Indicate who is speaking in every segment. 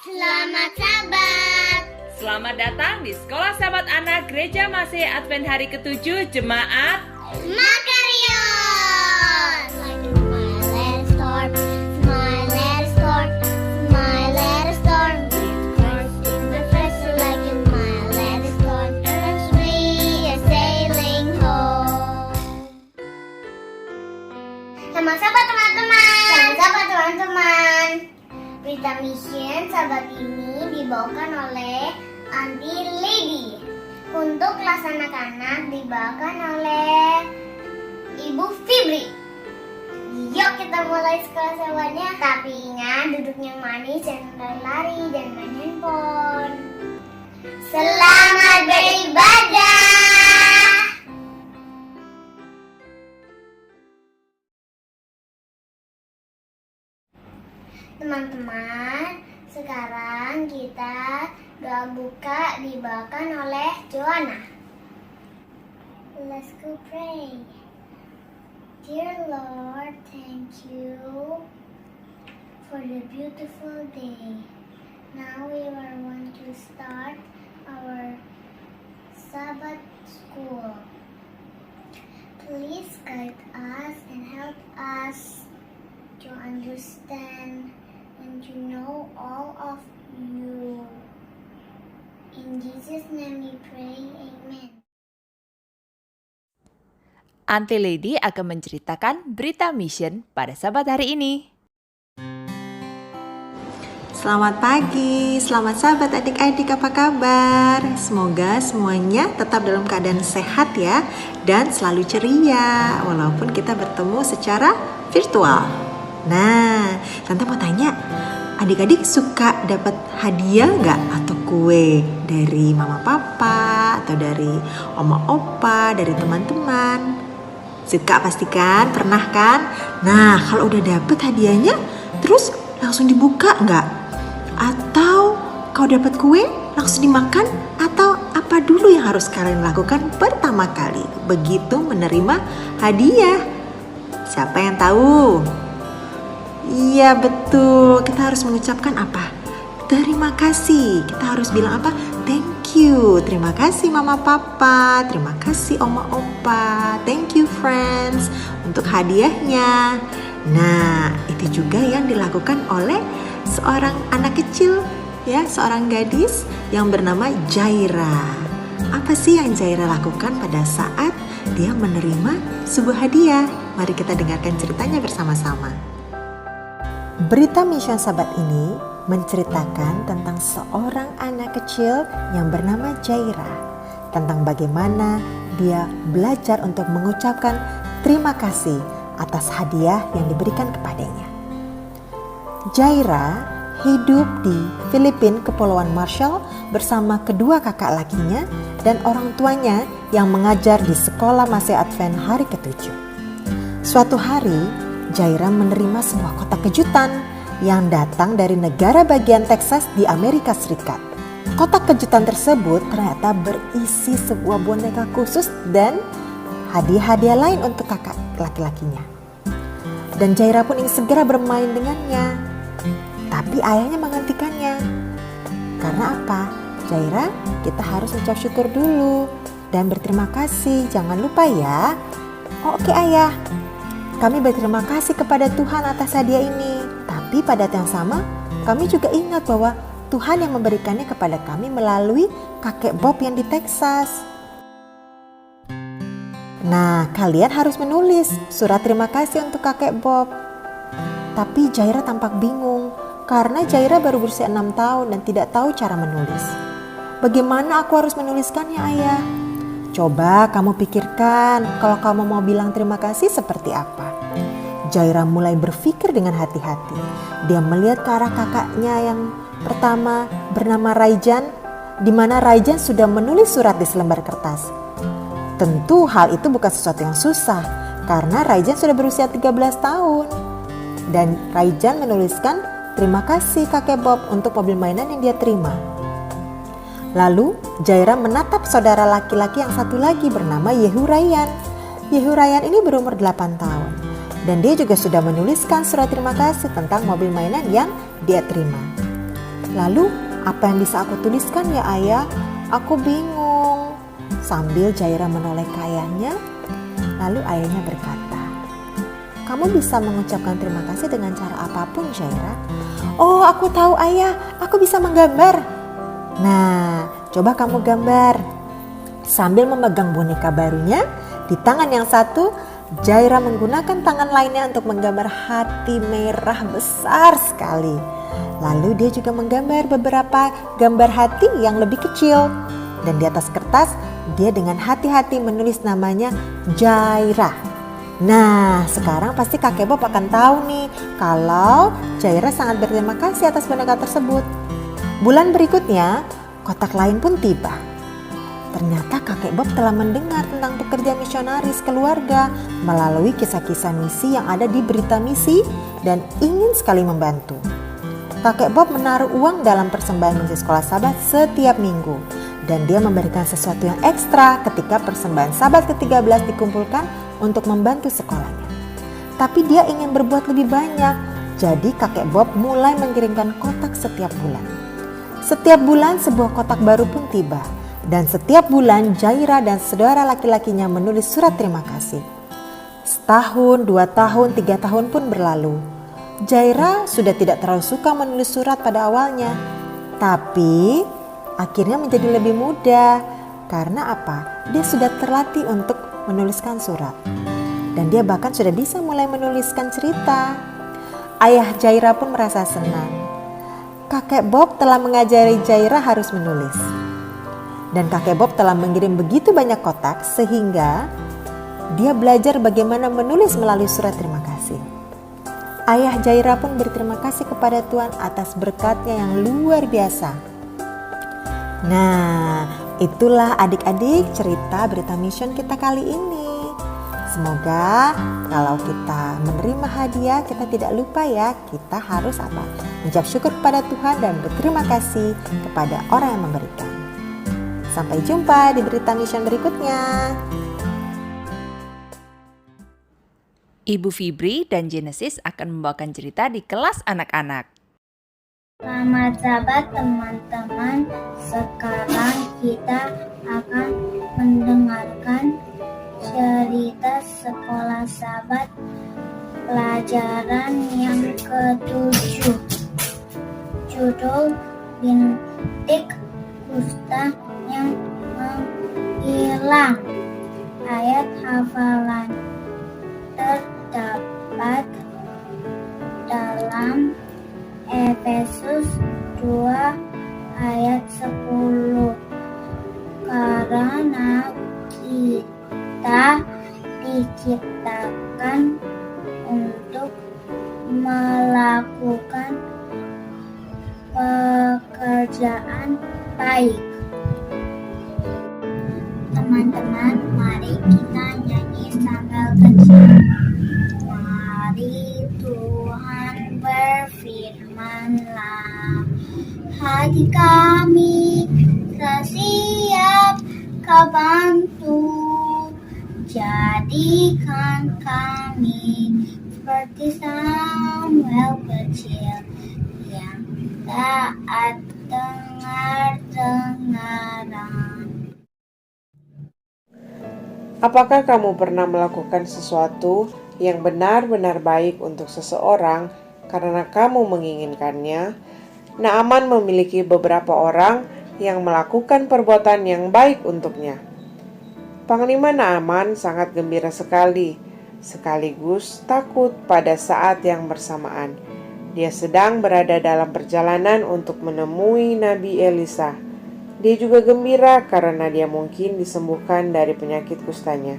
Speaker 1: Selamat sahabat.
Speaker 2: Selamat datang di Sekolah Sahabat Anak Gereja Masih Advent hari ke-7 Jemaat
Speaker 1: Makarion. Like my little storm, my little storm, my little storm. With Christ in the vessel, like in my little storm, as we are sailing home. Selamat sahabat teman-teman. Berita Mission sahabat ini dibawakan oleh Aunty Lady. Untuk kelas anak-anak dibawakan oleh Ibu Fibri. Yuk kita mulai sekolah sahabatnya. Tapi ingat duduk yang manis, jangan lari-lari, jangan main handphone. Selamat beribadah. Teman-teman, sekarang kita doa buka dibawakan oleh Joanna. Let's go pray. Dear Lord, thank you for the beautiful day. Now we are going to start our Sabbath school. Please guide us and help us to understand and to know all of you. In Jesus' name we pray, amen.
Speaker 2: Aunty Lady akan menceritakan berita mission pada Sabat hari ini.
Speaker 3: Selamat pagi, selamat sahabat adik-adik, apa kabar? Semoga semuanya tetap dalam keadaan sehat ya, dan selalu ceria walaupun kita bertemu secara virtual. Nah, Tante mau tanya, adik-adik suka dapat hadiah nggak atau kue dari mama papa atau dari oma opa, dari teman-teman? Suka pastikan, pernah kan? Nah, kalau udah dapet hadiahnya, terus langsung dibuka nggak? Atau kalau dapat kue langsung dimakan? Atau apa dulu yang harus kalian lakukan pertama kali begitu menerima hadiah? Siapa yang tahu? Iya betul, kita harus mengucapkan apa? Terima kasih. Kita harus bilang apa? Thank you. Terima kasih mama papa, terima kasih oma opa, thank you friends untuk hadiahnya. Nah, itu juga yang dilakukan oleh seorang anak kecil ya, seorang gadis yang bernama Jaira. Apa sih yang Jaira lakukan pada saat dia menerima sebuah hadiah? Mari kita dengarkan ceritanya bersama-sama. Berita Mission Sabat ini menceritakan tentang seorang anak kecil yang bernama Jaira, tentang bagaimana dia belajar untuk mengucapkan terima kasih atas hadiah yang diberikan kepadanya. Jaira hidup di Filipina, Kepulauan Marshall bersama kedua kakak lakinya dan orang tuanya yang mengajar di Sekolah Masih Advent hari ke-7. Suatu hari, Jaira menerima sebuah kotak kejutan yang datang dari negara bagian Texas di Amerika Serikat. Kotak kejutan tersebut ternyata berisi sebuah boneka khusus dan hadiah-hadiah lain untuk kakak laki-lakinya. Dan Jaira pun ingin segera bermain dengannya. Tapi ayahnya menghentikannya. Karena apa? Jaira, kita harus ucap syukur dulu dan berterima kasih. Jangan lupa ya. Oh, oke ayah. Kami berterima kasih kepada Tuhan atas hadiah ini. Tapi pada saat yang sama, kami juga ingat bahwa Tuhan yang memberikannya kepada kami melalui kakek Bob yang di Texas. Nah, kalian harus menulis surat terima kasih untuk kakek Bob. Tapi Jaira tampak bingung karena Jaira baru berusia 6 tahun dan tidak tahu cara menulis. Bagaimana aku harus menuliskannya, ayah? Coba kamu pikirkan kalau kamu mau bilang terima kasih seperti apa. Jaira mulai berpikir dengan hati-hati. Dia melihat ke arah kakaknya yang pertama bernama Raijan, di mana Raijan sudah menulis surat di selembar kertas. Tentu hal itu bukan sesuatu yang susah karena Raijan sudah berusia 13 tahun. Dan Raijan menuliskan terima kasih kakek Bob untuk mobil mainan yang dia terima. Lalu Jaira menatap saudara laki-laki yang satu lagi bernama Yehurayan. Yehurayan ini berumur 8 tahun. Dan dia juga sudah menuliskan surat terima kasih tentang mobil mainan yang dia terima. Lalu, apa yang bisa aku tuliskan ya ayah? Aku bingung. Sambil Jairah menoleh ke ayahnya, lalu ayahnya berkata, kamu bisa mengucapkan terima kasih dengan cara apapun, Jairah. Oh, aku tahu ayah, aku bisa menggambar. Nah, coba kamu gambar. Sambil memegang boneka barunya, di tangan yang satu, Jairah menggunakan tangan lainnya untuk menggambar hati merah besar sekali. Lalu dia juga menggambar beberapa gambar hati yang lebih kecil. Dan di atas kertas, dia dengan hati-hati menulis namanya Jairah. Nah, sekarang pasti kakek Bob akan tahu nih kalau Jairah sangat berterima kasih atas boneka tersebut. Bulan berikutnya, kotak lain pun tiba. Ternyata kakek Bob telah mendengar tentang pekerja misionaris keluarga melalui kisah-kisah misi yang ada di berita misi dan ingin sekali membantu. Kakek Bob menaruh uang dalam persembahan misi sekolah Sabat setiap minggu. Dan dia memberikan sesuatu yang ekstra ketika persembahan Sabat ke-13 dikumpulkan untuk membantu sekolahnya. Tapi dia ingin berbuat lebih banyak, jadi kakek Bob mulai mengirimkan kotak setiap bulan. Setiap bulan sebuah kotak baru pun tiba, dan setiap bulan Jairah dan saudara laki-lakinya menulis surat terima kasih. Setahun, 2 tahun, 3 tahun pun berlalu. Jairah sudah tidak terlalu suka menulis surat pada awalnya, tapi akhirnya menjadi lebih mudah. Karena apa? Dia sudah terlatih untuk menuliskan surat. Dan dia bahkan sudah bisa mulai menuliskan cerita. Ayah Jairah pun merasa senang. Kakek Bob telah mengajari Jairah harus menulis. Dan kakek Bob telah mengirim begitu banyak kotak sehingga dia belajar bagaimana menulis melalui surat terima kasih. Ayah Jairah pun berterima kasih kepada Tuhan atas berkatnya yang luar biasa. Nah, itulah adik-adik cerita berita mission kita kali ini. Semoga kalau kita menerima hadiah kita tidak lupa ya, kita harus apa? Mengucap syukur kepada Tuhan dan berterima kasih kepada orang yang memberikan. Sampai jumpa di berita mission berikutnya.
Speaker 2: Ibu Fibri dan Genesis akan membawakan cerita di kelas anak-anak.
Speaker 1: Selamat Sabat teman-teman. Sekarang kita akan mendengarkan cerita sekolah Sabat pelajaran yang ke-7. Judul Bintik Kusta yang Menghilang. Ayat hafalan terdapat dalam Efesus 2 ayat 10. Karena kita diciptakan untuk melakukan pekerjaan baik. Teman-teman, mari kita nyanyi sambil kecil. Mari Tuhan berfirmanlah, hati kami siap Kau bantu, jadikan kami seperti Samuel kecil yang taat dengar-dengaran.
Speaker 4: Apakah kamu pernah melakukan sesuatu yang benar-benar baik untuk seseorang karena kamu menginginkannya? Naaman memiliki beberapa orang yang melakukan perbuatan yang baik untuknya. Panglima Naaman sangat gembira sekali, sekaligus takut pada saat yang bersamaan. Dia sedang berada dalam perjalanan untuk menemui Nabi Elisa. Dia juga gembira karena dia mungkin disembuhkan dari penyakit kustanya.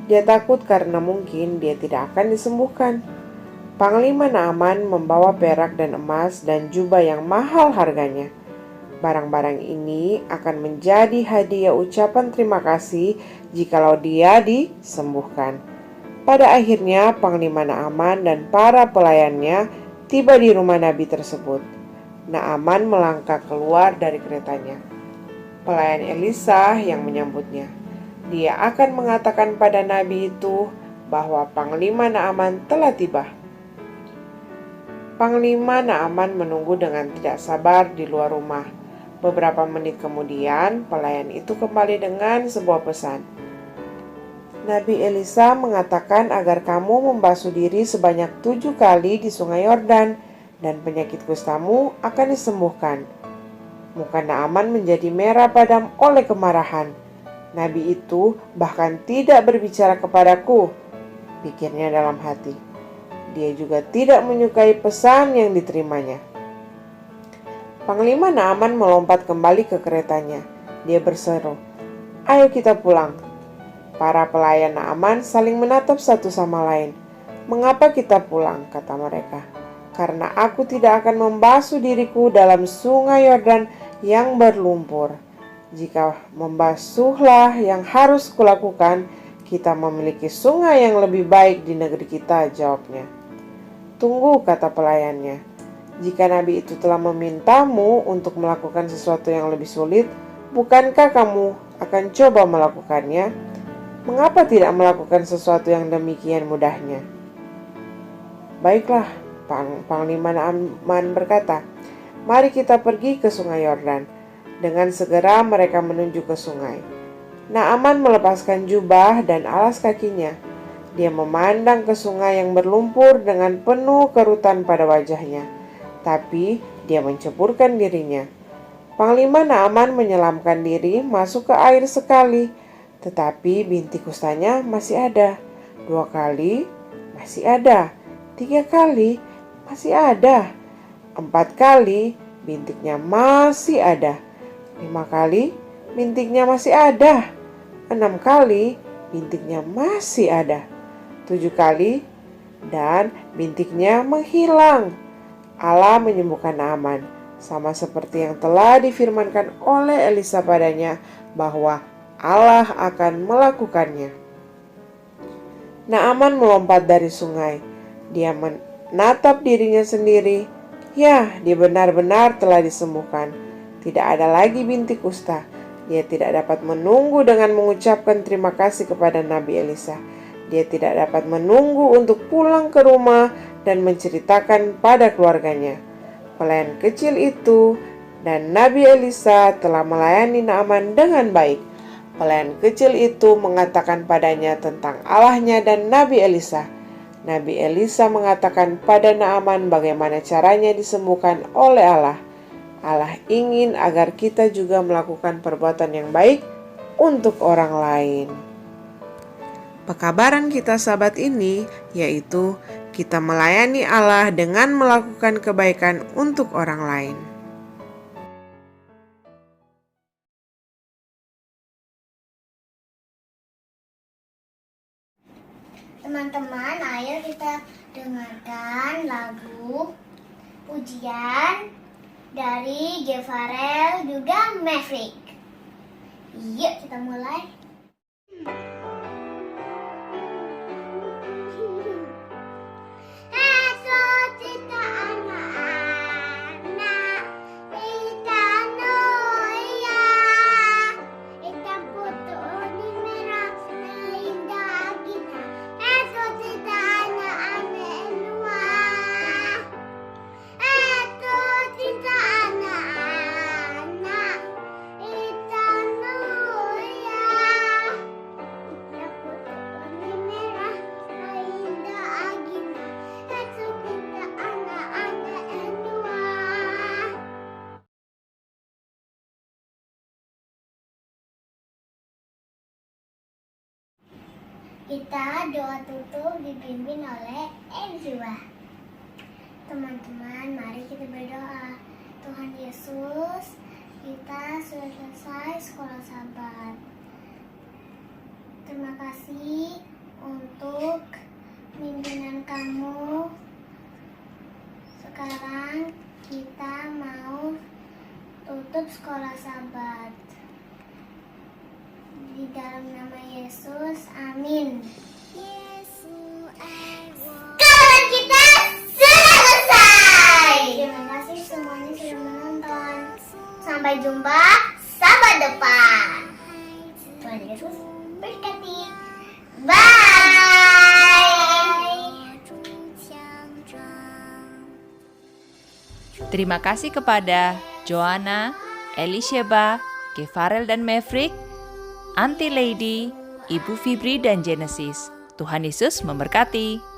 Speaker 4: Dia takut karena mungkin dia tidak akan disembuhkan. Panglima Naaman membawa perak dan emas dan jubah yang mahal harganya. Barang-barang ini akan menjadi hadiah ucapan terima kasih jikalau dia disembuhkan. Pada akhirnya Panglima Naaman dan para pelayannya tiba di rumah Nabi tersebut. Naaman melangkah keluar dari keretanya. Pelayan Elisa yang menyambutnya. Dia akan mengatakan pada Nabi itu bahwa Panglima Naaman telah tiba. Panglima Naaman menunggu dengan tidak sabar di luar rumah. Beberapa menit kemudian, pelayan itu kembali dengan sebuah pesan. Nabi Elisa mengatakan agar kamu membasuh diri sebanyak 7 kali di sungai Yordan, dan penyakit kustamu akan disembuhkan. Muka Naaman menjadi merah padam oleh kemarahan. Nabi itu bahkan tidak berbicara kepadaku, pikirnya dalam hati. Dia juga tidak menyukai pesan yang diterimanya. Panglima Naaman melompat kembali ke keretanya. Dia berseru, "Ayo kita pulang." Para pelayan Naaman saling menatap satu sama lain. "Mengapa kita pulang?" kata mereka. "Karena aku tidak akan membasuh diriku dalam sungai Yordan yang berlumpur. Jika membasuhlah yang harus kulakukan, kita memiliki sungai yang lebih baik di negeri kita," jawabnya. "Tunggu," kata pelayannya. "Jika Nabi itu telah memintamu untuk melakukan sesuatu yang lebih sulit, bukankah kamu akan coba melakukannya? Mengapa tidak melakukan sesuatu yang demikian mudahnya?" "Baiklah," Panglima Naaman berkata, "mari kita pergi ke sungai Yordan." Dengan segera mereka menuju ke sungai. Naaman melepaskan jubah dan alas kakinya. Dia memandang ke sungai yang berlumpur dengan penuh kerutan pada wajahnya. Tapi dia menceburkan dirinya. Panglima Naaman menyelamkan diri masuk ke air sekali, tetapi bintik kustanya masih ada. 2 kali, masih ada. 3 kali, masih ada. 4 kali, bintiknya masih ada. 5 kali, bintiknya masih ada. 6 kali, bintiknya masih ada. 7 kali, dan bintiknya menghilang. Allah menyembuhkan Naaman, sama seperti yang telah difirmankan oleh Elisa padanya bahwa Allah akan melakukannya. Naaman melompat dari sungai. Dia menatap dirinya sendiri. Ya, dia benar-benar telah disembuhkan. Tidak ada lagi bintik kusta. Dia tidak dapat menunggu dengan mengucapkan terima kasih kepada Nabi Elisa. Dia tidak dapat menunggu untuk pulang ke rumah dan menceritakan pada keluarganya. Pelayan kecil itu dan Nabi Elisa telah melayani Naaman dengan baik. Pelayan kecil itu mengatakan padanya tentang Allahnya dan Nabi Elisa. Nabi Elisa mengatakan pada Naaman bagaimana caranya disembuhkan oleh Allah. Allah ingin agar kita juga melakukan perbuatan yang baik untuk orang lain. Pekabaran kita sahabat ini yaitu kita melayani Allah dengan melakukan kebaikan untuk orang lain.
Speaker 1: Teman-teman, ayo kita dengarkan lagu pujian dari Gevarel juga Maverick. Yuk kita mulai. Kita doa tutup dipimpin oleh Enzua. Teman-teman, mari kita berdoa. Tuhan Yesus, kita sudah selesai sekolah Sabat. Terima kasih untuk pimpinan kamu. Sekarang kita mau tutup sekolah Sabat. Di dalam nama Yesus, amin. Kabar kita sudah selesai. Terima kasih semuanya sudah menonton. Sampai jumpa sahabat depan. Tuhan Yesus berkati. Bye.
Speaker 2: Terima kasih kepada Joanna, Elisheba, Kefarel dan Maverick, Auntie Lady, Ibu Fibri dan Genesis. Tuhan Yesus memberkati.